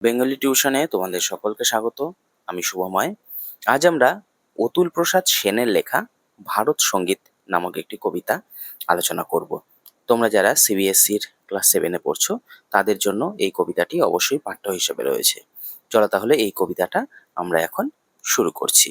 Bengali টিউশনে তোমাদের সকলকে স্বাগত। আমি শুভময়। আজ আমরা অতুল প্রসাদ সেনের লেখা ভারত সঙ্গীত নামক একটি কবিতা আলোচনা করব। তোমরা যারা সিবিএসসির ক্লাস 7-এ পড়ছো তাদের জন্য এই কবিতাটি অবশ্যই পাঠ্য হিসেবে রয়েছে। চলো তাহলে এই কবিতাটা আমরা এখন শুরু করছি।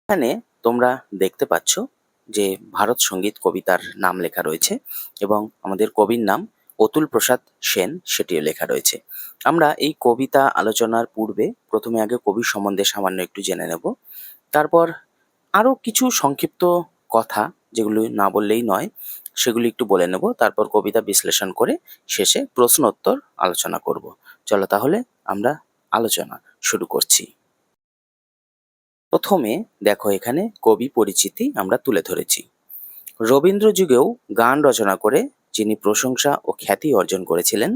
এখানে তোমরা দেখতে পাচ্ছ যে ভারত সঙ্গীত কবিতার নাম লেখা রয়েছে এবং আমাদের কবির নাম অতুল প্রসাদ সেন সেটিও লেখা রয়েছে। আমরা এই কবিতা আলোচনার পূর্বে প্রথমে আগে কবি সম্বন্ধে সামান্য একটু জেনে নেব, তারপর আরও কিছু সংক্ষিপ্ত কথা যেগুলো না বললেই নয় সেগুলি একটু বলে নেব, তারপর কবিতা বিশ্লেষণ করে শেষে প্রশ্নোত্তর আলোচনা করব। চলো তাহলে আমরা আলোচনা শুরু করছি। প্রথমে দেখো, এখানে কবি পরিচিতি আমরা তুলে ধরেছি। রবীন্দ্র যুগেও গান রচনা করে যিনি প্রশংসা ও খ্যাতি অর্জন করেছিলেন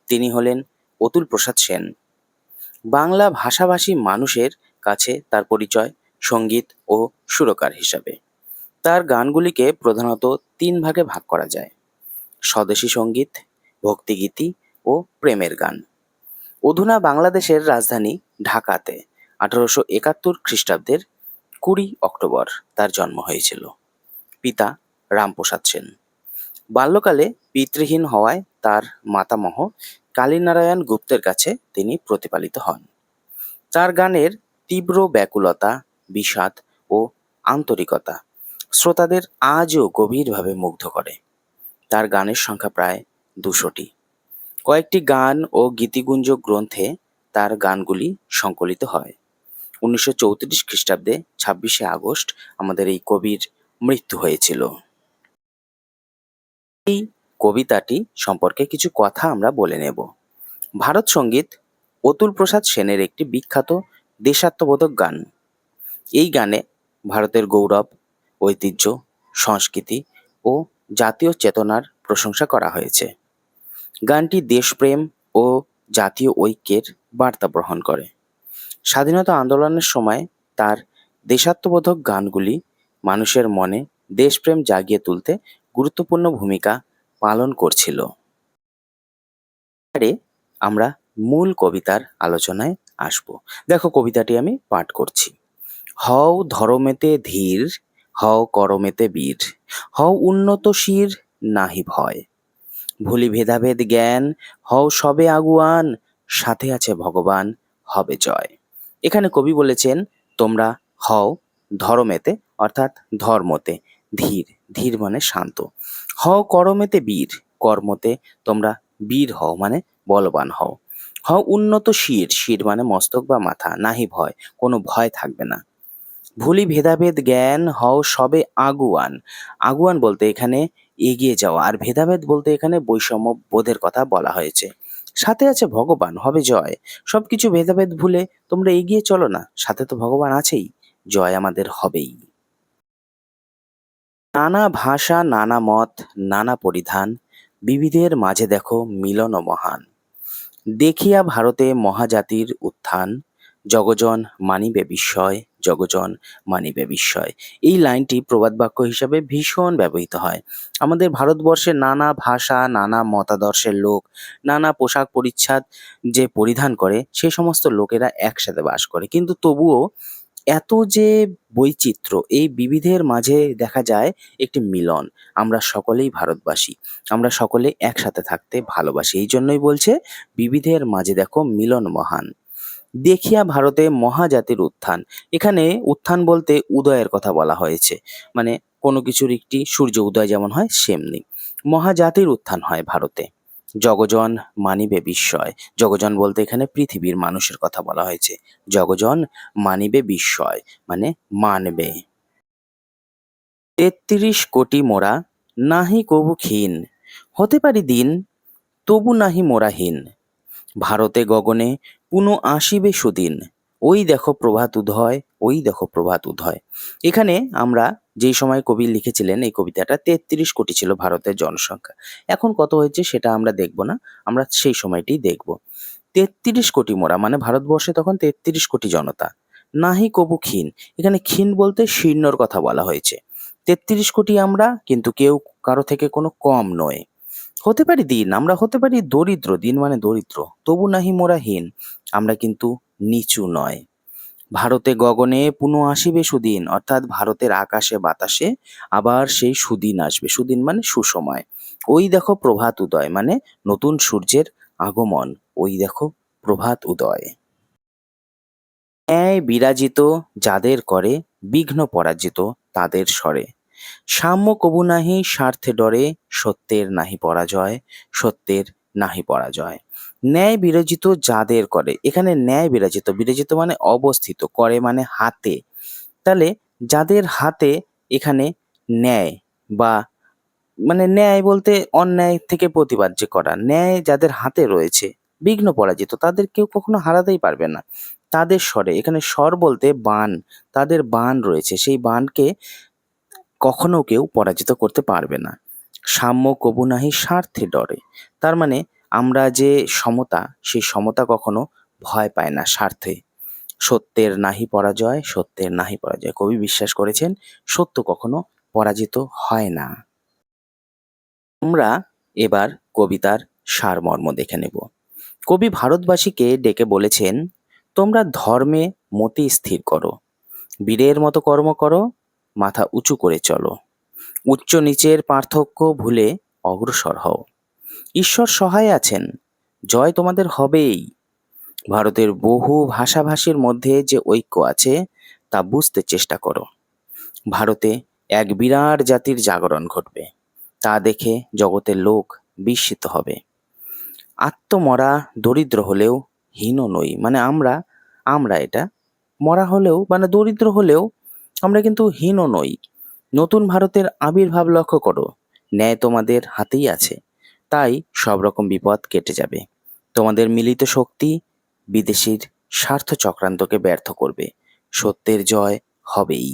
তিনি হলেন অতুল প্রসাদ সেন। বাংলা ভাষাভাষী মানুষের কাছে তার পরিচয় সঙ্গীত ও সুরকার হিসাবে। তার গানগুলিকে প্রধানত 3 ভাগে ভাগ করা যায়: স্বদেশী সঙ্গীত, ভক্তিগীতি ও প্রেমের গান। অধুনা বাংলাদেশের রাজধানী ঢাকাতে 1871 খ্রিস্টাব্দের 20 অক্টোবর তার জন্ম হয়েছিল। পিতা রামপ্রসাদ সেন। বাল্যকালে পিতৃহীন হওয়ায় তার মাতামহ কালীনারায়ণ গুপ্তের কাছে তিনি প্রতিপালিত হন। তার গানের তীব্র ব্যাকুলতা, বিষাদ ও আন্তরিকতা শ্রোতাদের আজও গভীরভাবে মুগ্ধ করে। তার গানের সংখ্যা প্রায় 200টি। কয়েকটি গান ও গীতিগুঞ্জ গ্রন্থে তার গানগুলি সংকলিত হয়। 1934 খ্রিস্টাব্দে 26শে আগস্ট আমাদের এই কবির মৃত্যু হয়েছিল। এই কবিতাটি সম্পর্কে কিছু কথা আমরা বলে নেব। ভারত সঙ্গীত অতুল প্রসাদ সেনের একটি বিখ্যাত দেশাত্মবোধক গান। এই গানে ভারতের গৌরব, ঐতিহ্য, সংস্কৃতি ও জাতীয় চেতনার প্রশংসা করা হয়েছে। গানটি দেশপ্রেম ও জাতীয় ঐক্যের বার্তা বহন করে। স্বাধীনতা আন্দোলনের সময় তার দেশাত্মবোধক গানগুলি মানুষের মনে দেশপ্রেম জাগিয়ে তুলতে গুরুত্বপূর্ণ ভূমিকা পালন করছিল। এবারে আমরা মূল কবিতার আলোচনায় আসব। দেখো, কবিতাটি আমি পাঠ করছি। হও ধরমেতে ধীর, হও করমেতে বীর, হও উন্নত শির, নাহি ভয়, ভুলি ভেদাভেদ জ্ঞান, হও সবে আগুয়ান, সাথে আছে ভগবান, হবে জয়। এখানে কবি বলেছেন তোমরা হও ধর্মেতে অর্থাৎ ধর্মতে ধীর, ধীর মানে শান্ত, হও করমেতে বীর, কর্মতে তোমরা বীর হও মানে বলবান হও, হও উন্নত শির, শির মানে মস্তক বা মাথা, নাহি ভয় কোনো ভয় থাকবে না, ভুলি ভেদাভেদ জ্ঞান, হও সবে আগুয়ান, আগুয়ান বলতে এখানে এগিয়ে যাওয়া, আর ভেদাভেদ বলতে এখানে বৈষম্য বোধের কথা বলা হয়েছে, সাথে আছে ভগবান, হবে জয়। সবকিছু ভেদাভেদ ভুলে তোমরা এগিয়ে চলো না, সাথে তো ভগবান আছেই, জয় আমাদের হবেই। নানা ভাষা, নানা মত, নানা পরিধান, বিবিধের মাঝে দেখো মিলন মহান, দেখিয়া ভারতে মহাজাতির উত্থান, জগজন মানিবে বিস্ময়, জগজন মানিবে বিস্ময়। এই লাইনটি প্রবাদ বাক্য হিসাবে ভীষণ ব্যবহৃত হয়। আমাদের ভারতবর্ষে নানা ভাষা, নানা মতাদর্শের লোক, নানা পোশাক পরিচ্ছদ যে পরিধান করে সে সমস্ত লোকেরা একসাথে বাস করে, কিন্তু তবুও এত যে বৈচিত্র্য, এই বিবিধের মাঝে দেখা যায় একটি মিলন। আমরা সকলেই ভারতবাসী, আমরা সকলে একসাথে থাকতে ভালোবাসি। এই জন্যই বলছে বিবিধের মাঝে দেখো মিলন মহান, দেখিয়া ভারতে মহাজাতির উত্থান। এখানে উত্থান বলতে উদয়ের কথা বলা হয়েছে, মানে কোনো কিছুর একটি সূর্য উদয় যেমন হয় সেমনি মহাজাতির উত্থান হয় ভারতে। জগজন মানিবে বিস্ময়, জগজন বলতে এখানে পৃথিবীর মানুষের কথা বলা হয়েছে, জগজন মানিবে বিস্ময় মানে মানবে। ৩৩ কোটি মোরা, নাহি কবু ক্ষীণ, হতে পারি দিন, তবু নাহি মোরাহীন, ভারতে গগনে পুনঃ আসিবে সুদিন, ওই দেখো প্রভাত উদয়, ওই দেখো প্রভাত উদয়। এখানে আমরা যেই সময় কবি লিখেছিলেন এই কবিতাটা ৩৩ কোটি ছিল ভারতের জনসংখ্যা। এখন কত হয়েছে সেটা আমরা দেখব না, আমরা সেই সময়টি দেখব। ৩৩ কোটি মোরা মানে ভারতবর্ষে তখন ৩৩ কোটি জনতা। নাহি কবু ক্ষীণ, এখানে ক্ষীণ বলতে শীর্ণর কথা বলা হয়েছে। ৩৩ কোটি আমরা, কিন্তু কেউ কারো থেকে কোনো কম নয়। হতে পারি দীন, আমরা হতে পারি দরিদ্র, দিন মানে দরিদ্র, তবু নাহি মোরা হীন, আমরা কিন্তু নিচু নয়। ভারতে গগনে পুনঃ আসিবে সুদিন, অর্থাৎ ভারতের আকাশে বাতাসে আবার সেই সুদিন আসবে। সুদিন মানে সুসময়। ওই দেখো প্রভাত উদয়, মানে নতুন সূর্যের আগমন। ওই দেখো প্রভাত উদয়। ন্যায় বিরাজিত যাদের করে, বিঘ্ন পরাজিত তাদের স্বরে। সাম্য কবু নাহি স্বার্থে ডরে, সত্যের নাহি পরাজয়, সত্যের নাহি পরাজয়। ন্যায় বিরাজিত যাদের করে, এখানে ন্যায় বিরাজিত, বিরাজিত মানে অবস্থিত, করে মানে হাতে। তাহলে যাদের হাতে, এখানে ন্যায় বা মানে ন্যায় বলতে অন্যায় থেকে প্রতিবাদ যে করা, ন্যায় যাদের হাতে রয়েছে, বিঘ্ন পরাজিত, তাদের কেউ কখনো হারাতেই পারবে না। তাদের স্বরে, এখানে স্বর বলতে বাণ, তাদের বাণ রয়েছে, সেই বাণকে কখনো কেউ পরাজিত করতে পারবে না। সাম্য কবু নাহি স্বার্থে ডরে, তার মানে আমরা যে সমতা, সেই সমতা কখনো ভয় পায় না স্বার্থে। সত্যের নাহি পরাজয়, সত্যের নাহি পরাজয়, কবি বিশ্বাস করেছেন সত্য কখনো পরাজিত হয় না। আমরা এবার কবিতার সারমর্ম দেখে নেব। কবি ভারতবাসীকে ডেকে বলেছেন, তোমরা ধর্মে মতি স্থির করো, বীরের মতো কর্ম করো, মাথা উঁচু করে চলো, উচ্চ নিচের পার্থক্য ভুলে অগ্রসর হও, ঈশ্বর সহায় আছেন, জয় তোমাদের হবেই। ভারতের বহু ভাষাভাষীর মধ্যে যে ঐক্য আছে তা বুঝতে চেষ্টা করো। ভারতে এক বিরাট জাতির জাগরণ ঘটবে, তা দেখে জগতের লোক বিস্মিত হবে। আত্মমরা দরিদ্র হলেও হীন নই, মানে আমরা আমরা এটা মরা হলেও মানে দরিদ্র হলেও আমরা কিন্তু হীন নই। নতুন ভারতের আবির্ভাব লক্ষ্য করো, ন্যায় তোমাদের হাতেই আছে, তাই সব রকম বিপদ কেটে যাবে। তোমাদের মিলিত শক্তি বিদেশির স্বার্থ চক্রান্তকে ব্যর্থ করবে, সত্যের জয় হবেই।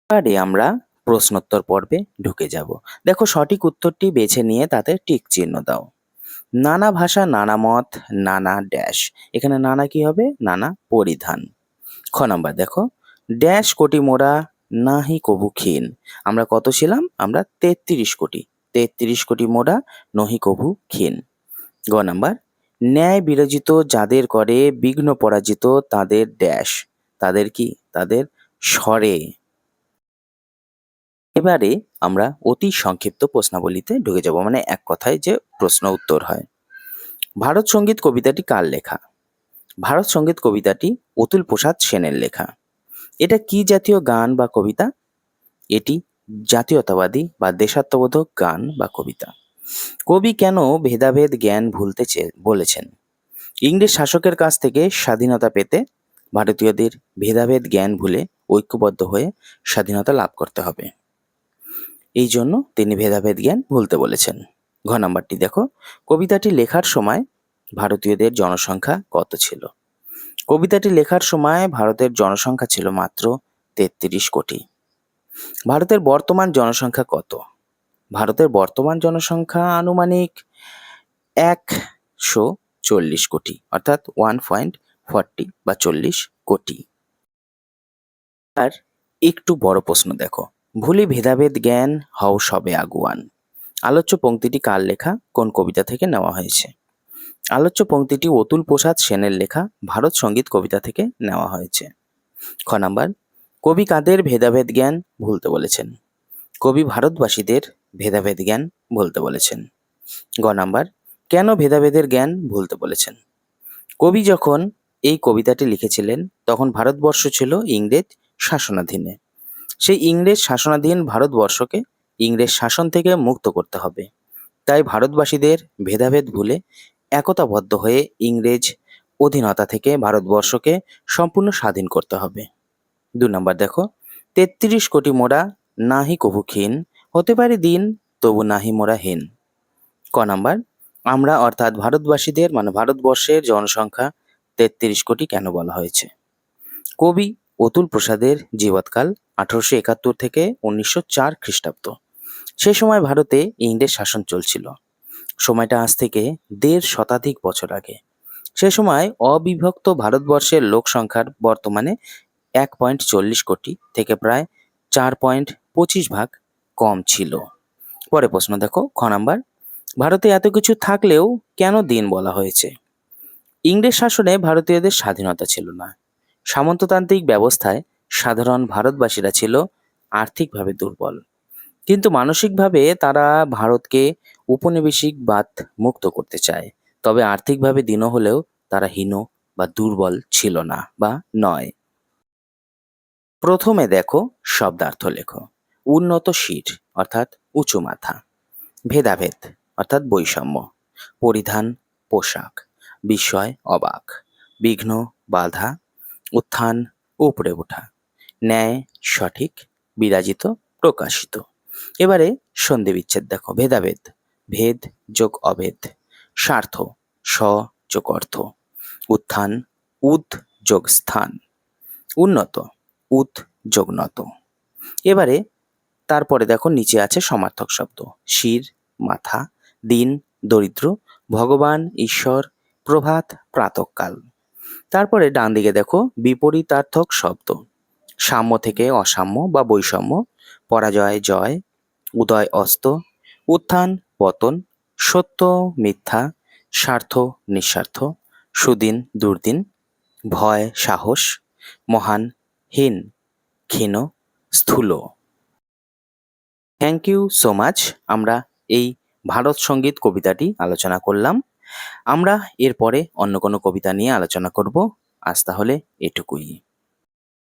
এবারে আমরা প্রশ্নোত্তর পর্বে ঢুকে যাব। দেখো, সঠিক উত্তরটি বেছে নিয়ে তাতে টিক চিহ্ন দাও। নানা ভাষা, নানা মত, নানা ড্যাশ, এখানে নানা কি হবে? নানা পরিধান। খ নাম্বার দেখো, ড্যাশ কোটি মোরা নাহি কভু ক্ষীণ, আমরা কত ছিলাম? আমরা 33 কোটি। 33 কোটি মোরা নহি কভু ক্ষীণ। গ নাম্বার, ন্যায় বিরজিত যাদের করে, বিঘ্ন পরাজিত তাদের ড্যাশ, তাদের কি? তাদের স্বরে। এবারে আমরা অতি সংক্ষিপ্ত প্রশ্নাবলীতে ঢুকে যাব, মানে এক কথায় যে প্রশ্ন উত্তর হয়। ভারত সঙ্গীত কবিতাটি কার লেখা? ভারত সঙ্গীত কবিতাটি অতুল প্রসাদ সেনের লেখা। এটা কি জাতীয় গান বা কবিতা? এটি জাতীয়তাবাদী বা দেশাত্মবোধক গান বা কবিতা। কবি কেন ভেদাভেদ জ্ঞান ভুলতে বলেছেন? ইংরেজ শাসকের কাছ থেকে স্বাধীনতা পেতে ভারতীয়দের ভেদাভেদ জ্ঞান ভুলে ঐক্যবদ্ধ হয়ে স্বাধীনতা লাভ করতে হবে, এই জন্য তিনি ভেদাভেদ জ্ঞান ভুলতে বলেছেন। ঘ নাম্বারটি দেখো, কবিতাটি লেখার সময় ভারতীয়দের জনসংখ্যা কত ছিল? কবিতাটি লেখার সময় ভারতের জনসংখ্যা ছিল মাত্র 33 কোটি। ভারতের বর্তমান জনসংখ্যা কত? ভারতের বর্তমান জনসংখ্যা আনুমানিক 140 কোটি, অর্থাৎ 1.40 বা 40 কোটি। আর একটু বড় প্রশ্ন দেখো, ভুলি ভেদাভেদ জ্ঞান হও সবে আগুয়ান। আলোচ্য পংক্তিটি কার লেখা, কোন কবিতা থেকে নেওয়া হয়েছে? আলোচ্য পংক্তিটি অতুল প্রসাদ সেনের লেখা ভারত সঙ্গীত কবিতা থেকে নেওয়া হয়েছে। খ নাম্বার, কবি কাদের ভেদাভেদ জ্ঞান ভুলতে বলেছেন? কবি ভারতবাসীদের ভেদাভেদ জ্ঞান ভুলতে বলেছেন। গ নাম্বার, কেন ভেদাভেদের জ্ঞান ভুলতে বলেছেন? কবি যখন এই কবিতাটি লিখেছিলেন তখন ভারতবর্ষ ছিল ইংরেজ শাসনাধীনে। সেই ইংরেজ শাসনাধীন ভারতবর্ষকে ইংরেজ শাসন থেকে মুক্ত করতে হবে, তাই ভারতবাসীদের ভেদাভেদ ভুলে একতাবদ্ধ হয়ে ইংরেজ অধীনতা থেকে ভারতবর্ষকে সম্পূর্ণ স্বাধীন করতে হবে। 2 নাম্বার দেখো, 33 কোটি মোরা নাহি কভু ক্ষীণ, হতে পারে দিন তবু নাহি মোরা হীন। ক নাম্বার, আমরা অর্থাৎ ভারতবাসীদের মানে ভারতবর্ষের জনসংখ্যা 33 কোটি কেন বলা হয়েছে? কবি অতুল প্রসাদের জীবৎকাল 1871 থেকে 1904 খ্রিস্টাব্দ। সে সময় ভারতে ইংরেজ শাসন চলছিল। সময়টা আজ থেকে 1.5 শতাধিক বছর আগে। সে সময় অবিভক্ত ভারতবর্ষের লোক সংখ্যার বর্তমানে 1.40 কোটি থেকে প্রায় 4.25 ভাগ কম ছিল। পরে প্রশ্ন দেখো, খ নাম্বার, ভারতে এত কিছু থাকলেও কেন দিন বলা হয়েছে? ইংরেজ শাসনে ভারতীয়দের স্বাধীনতা ছিল না। সামন্ততান্ত্রিক ব্যবস্থায় সাধারণ ভারতবাসীরা ছিল আর্থিকভাবে দুর্বল, কিন্তু মানসিকভাবে তারা ভারতকে উপনিবেশিকবাদ মুক্ত করতে চায়। তবে আর্থিকভাবে দীন হলেও তারা হীন বা দুর্বল ছিল না বা নয়। প্রথমে দেখো শব্দার্থ লেখো। উন্নত শির অর্থাৎ উঁচু মাথা, ভেদাভেদ অর্থাৎ বৈষম্য, পরিধান পোশাক, বিস্ময় অবাক, বিঘ্ন বাধা, উত্থান উপরে ওঠা, ন্যায় সঠিক, বিরাজিত প্রকাশিত। এবারে সন্ধি বিচ্ছেদ দেখো। ভেদাভেদ, ভেদ যোগ অভেদ, স্বার্থ, স যোগ অর্থ, উত্থান, উদ যোগ স্থান, উন্নত, উদ যোগ নত। এবারে তারপরে দেখো নিচে আছে সমার্থক শব্দ। শির মাথা, দিন দরিদ্র, ভগবান ঈশ্বর, প্রভাত প্রাতঃকাল। তারপরে ডান দিকে দেখো বিপরীতার্থক শব্দ। সাম্য থেকে অসাম্য বা বৈষম্য, পরাজয় জয়, উদয় অস্ত, উত্থান পতন, সত্য মিথ্যা, স্বার্থ নিঃস্বার্থ, সুদিন দুর্দিন, ভয় সাহস, মহান হীন, ক্ষীণ স্থূল। Thank you so much. আমরা এই ভারত সঙ্গীত কবিতাটি আলোচনা করলাম। আমরা এরপরে অন্য কোনো কবিতা নিয়ে আলোচনা করব। আজ তাহলে এটুকুই।